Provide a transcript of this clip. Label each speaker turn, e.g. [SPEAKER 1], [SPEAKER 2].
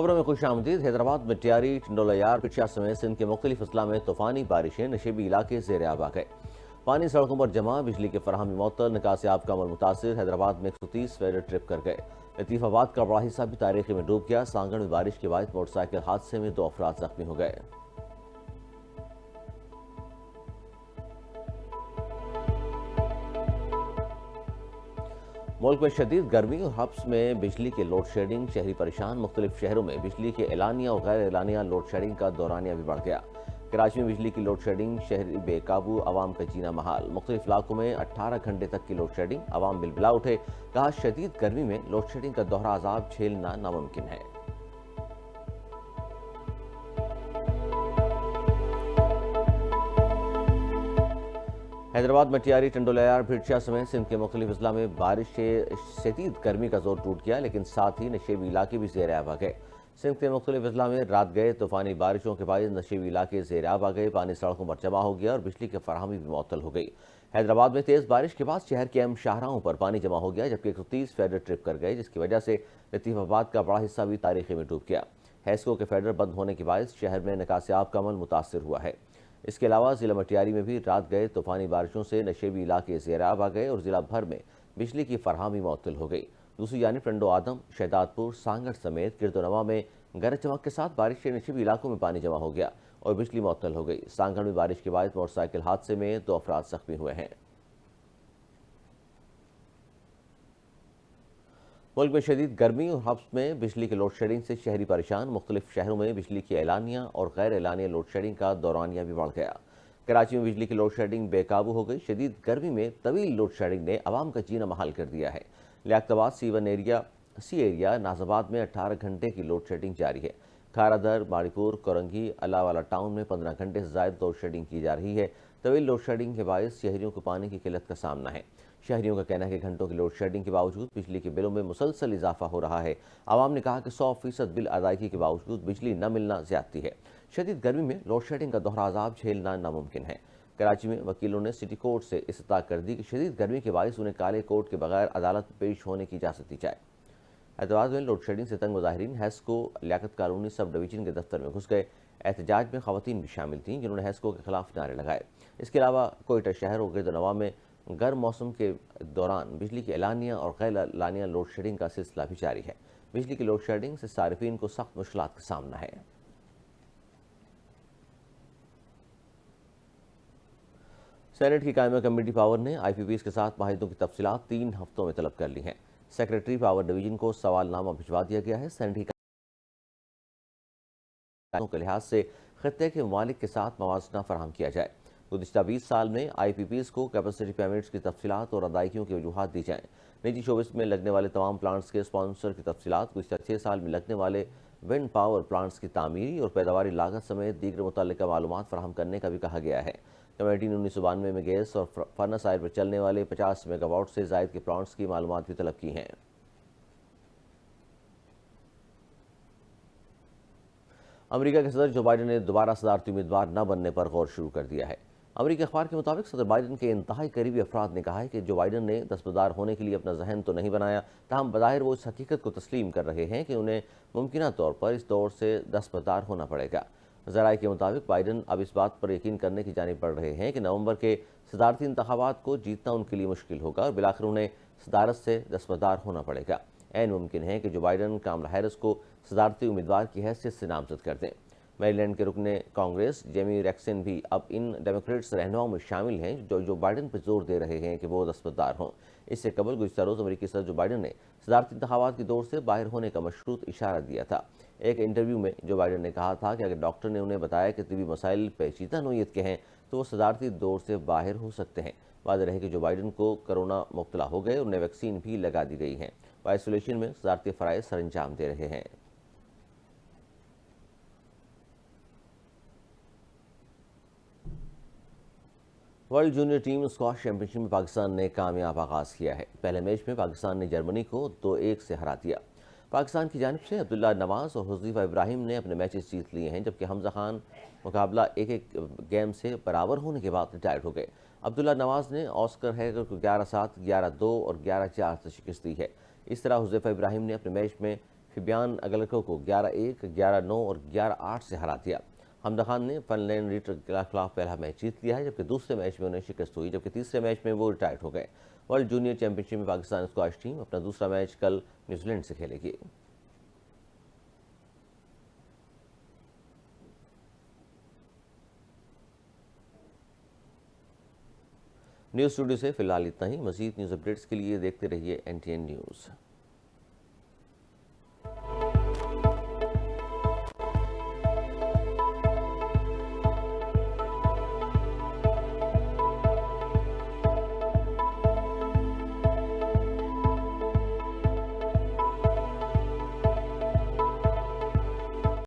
[SPEAKER 1] खबरों में खुश आमदीद। हैदराबाद में टियारी, टंडोलायार, पिछा समेत सिंध के मुख्तलिफ अजला में तूफानी बारिशें, नशेबी इलाके ज़ेर आब आ गए। पानी सड़कों पर जमा, बिजली के फराहमी मअतल, निकासी आब का अमल मुतासिर। हैदराबाद में 130 फेडर ट्रिप कर गए। लतीफ़ाबाद का बड़ा हिस्सा भी तारीखी में डूब गया। सांगड़ में बारिश के बाद मोटरसाइकिल हादसे में 2 अफराद जख्मी हो गए। मुल्क में शदीद गर्मी और हब्स में बिजली के लोड शेडिंग, शहरी परेशान। मुख्तलिफ शहरों में बिजली के एलानिया और गैर एलानिया लोड शेडिंग का दौरानिया भी बढ़ गया। कराची में बिजली की लोड शेडिंग, शहरी बेकाबू, आवाम का जीना महाल। मुख्तलिफ इलाकों में 18 घंटे तक की लोड शेडिंग, आवाम बिलबिला उठे। कहा, शदीद गर्मी में लोड शेडिंग का दोहरा अजाब झेलना नामुमकिन है। हैदराबाद में टियारी, टंडोलायार, भिरछा समेत सिंध के मुख्तलिफ अजला में बारिश से शदीद गर्मी का जोर टूट गया, लेकिन साथ ही नशेबी इलाके भी ज़ेर आब आ गए। सिंध के मुख्तलिफ अजला में रात गए तूफानी बारिशों के बाद नशेबी इलाके ज़ेर आब आ गए। पानी सड़कों पर जमा हो गया और बिजली की फराहमी भी मुअत्तल हो गई। हैदराबाद में तेज़ बारिश के बाद शहर के अहम शाहराहों पर पानी जमा हो गया, जबकि 130 फेडर ट्रिप कर गए, जिसकी वजह से लतीफ़ाबाद का बड़ा हिस्सा भी तारीखी में डूब गया। हैस्को के फेडर बंद होने के बाद शहर में निकासी आब का अमल मुतासिर हुआ है। इसके अलावा जिला मटियारी में भी रात गए तूफानी बारिशों से नशेबी इलाके ज़ेर आब आ गए और जिला भर में बिजली की फरहमी मुअत्तल हो गई। दूसरी जानिब टंडो आदम, शहदादपुर, सांगड़ समेत गिरदोनवा में गरज चमक के साथ बारिश से नशेबी इलाकों में पानी जमा हो गया और बिजली मुअत्तल हो गई। सांगड़ में बारिश के बाद मोटरसाइकिल हादसे में 2 अफराद जख्मी हुए हैं। मुल्क में शदीद गर्मी और हब्स में बिजली के लोड शेडिंग से शहरी परेशान। मुख्तलिफ शहरों में बिजली की एलानिया और गैर एलानिया लोड शेडिंग का दौरानिया भी बढ़ गया। कराची में बिजली की लोड शेडिंग बेकाबू हो गई। शदीद गर्मी में तवील लोड शेडिंग ने आवाम का जीना महाल कर दिया है। लियाकताबाद सी एरिया नाजाबाद में 18 घंटे की लोड शेडिंग जारी है। खारादर, माड़ीपुर, कोरंगी, अलावाला टाउन में 15 घंटे से ज़ायद लोड शेडिंग की जा रही है। तवील लोड शेडिंग के बायस शहरियों को पानी की किल्लत का सामना है। शहरियों का कहना है कि घंटों की लोड शेडिंग के बावजूद बिजली के बिलों में मुसलसल इजाफा हो रहा है। आवाम ने कहा कि 100% बिल अदायगी के बावजूद बिजली न मिलना ज्यादती है। शदीद गर्मी में लोड शेडिंग का दोहरा अजाब झेलना नामुमकिन है। कराची में वकीलों ने सिटी कोर्ट से इस्तता कर दी कि शदीद गर्मी के बायस उन्हें काले कोर्ट के बगैर अदालत में पेश होने की इजाज़त दी जाए। हैदराबाद में लोड शेडिंग से तंग मुजाहिरीन HESCO Liaquat colony sub division के दफ्तर में घुस गए। एहतजाज में खवातीन भी शामिल थीं, जिन्होंने हैस्को के खिलाफ नारे लगाए। इसके अलावा कोयटा शहर और गिरदोनवा में गर्म मौसम के दौरान बिजली की एलानिया और गैर एलानिया लोड शेडिंग का सिलसिला भी जारी है। बिजली की लोड शेडिंग से सारिफिन को सख्त मुश्किलात का सामना है। सेनेट की कायमा कमेटी पावर ने IPPs के साथ माहिदों की तफसीलात 3 हफ्तों में तलब कर ली हैं। सेक्रेटरी पावर डिवीजन को सवालनामा भिजवा दिया गया है। सेनेट की के लिहाज से खत्ते के ममालिक के साथ मवाजना फराहम किया जाए। गुज़िश्ता 20 साल में IPPs को कैपेसिटी पेमेंट्स की तफसीलात और अदायगियों की वजूहात दी जाएँ। निजी शोबे में लगने वाले तमाम प्लांट्स के स्पॉन्सर की तफसीलात, गुज़िश्ता 6 साल में लगने वाले विंड पावर प्लांट्स की तामीरी और पैदावारी लागत समेत दीगर मुतल्लिका मालूमात फराहम करने का भी कहा गया है। कमेटी ने 1992 में गैस और फर्नस आयल पर चलने वाले 50 मेगावाट से ज़ायद के प्लांट्स की मालूमात भी तलब की हैं। अमेरिका के सदर जो बाइडन ने दोबारा सदारती उम्मीदवार न बनने पर गौर शुरू कर दिया है। अमेरिकी अखबार के मुताबिक सदर बाइडन के इंतहाई करीबी अफराद ने कहा है कि जो बाइडन ने दस्तबरदार होने के लिए अपना जहन तो नहीं बनाया, ताहम बज़ाहिर वो इस हकीकत को तस्लीम कर रहे हैं कि उन्हें मुमकिन तौर पर इस दौर से दस्तबरदार होना पड़ेगा। ज़राए के मुताबिक बाइडन अब इस बात पर यकीन करने की जानिब बढ़ रहे हैं कि नवंबर के सदारती इंतखाबात को जीतना उनके लिए मुश्किल होगा और बिलाखिर उन्हें सदारत से दस्तबरदार होना पड़ेगा। ऐन मुमकिन है कि जो बाइडन कामला हैरिस को सदारती उम्मीदवार की हैसियत से नामजद कर दें। मैरीलैंड के रुकने कांग्रेस जेमी रेक्सन भी अब इन डेमोक्रेट्स रहनुमाओं में शामिल हैं जो बाइडन पर जोर दे रहे हैं कि वो दस्तबरदार हों। इससे कबल गुज़िश्ता रोज़ अमेरिकी सदर जो बाइडन ने सदारती इंतखाबात की दौर से बाहर होने का मशरूत इशारा दिया था। एक इंटरव्यू में जो बाइडन ने कहा था कि अगर डॉक्टर ने उन्हें बताया कि तिबी मसाइल पेचीदा नोयत के हैं तो वो सदारती दौर से बाहर हो सकते हैं। वाज़ेह रहे कि जो बाइडन को कोरोना मुब्तला हो गए, उन्हें वैक्सीन भी लगा दी गई है। वो आइसोलेशन में सदारती फ़राइज़ सर अंजाम दे रहे हैं। World junior team squash championship में पाकिस्तान ने कामयाब आगाज़ किया है। पहले मैच में पाकिस्तान ने जर्मनी को 2-1 से हरा दिया। पाकिस्तान की जानिब से अब्दुल्ला नवाज़ और हुज़ैफा इब्राहिम ने अपने मैचेस जीत लिए हैं, जबकि हमजा खान मुकाबला एक गेम से बराबर होने के बाद रिटायर्ड हो गए। अब्दुल्ला नवाज़ ने ऑस्कर हैगर को 11-7, 11-2 और 11-4 से शिकस्त दी है। इस तरह हुज़ैफा इब्राहिम ने अपने मैच में فبیان اگلکو کو 11-1، 11-9 اور 11-8 سے ہرا دیا۔ حمدہ خان نے فن لینڈ ریٹر کے خلاف پہلا میچ جیت لیا ہے، جبکہ دوسرے میچ میں انہیں شکست ہوئی، جبکہ تیسرے میچ میں وہ ریٹائرڈ ہو گئے۔ ورلڈ جونیئر چیمپئن شپ میں پاکستان اسکواش ٹیم اپنا دوسرا میچ کل نیوزی لینڈ سے کھیلے گی۔ نیوز اسٹوڈیو سے فی الحال اتنا ہی۔ مزید نیوز اپڈیٹس کے لیے دیکھتے رہیے NTN نیوز۔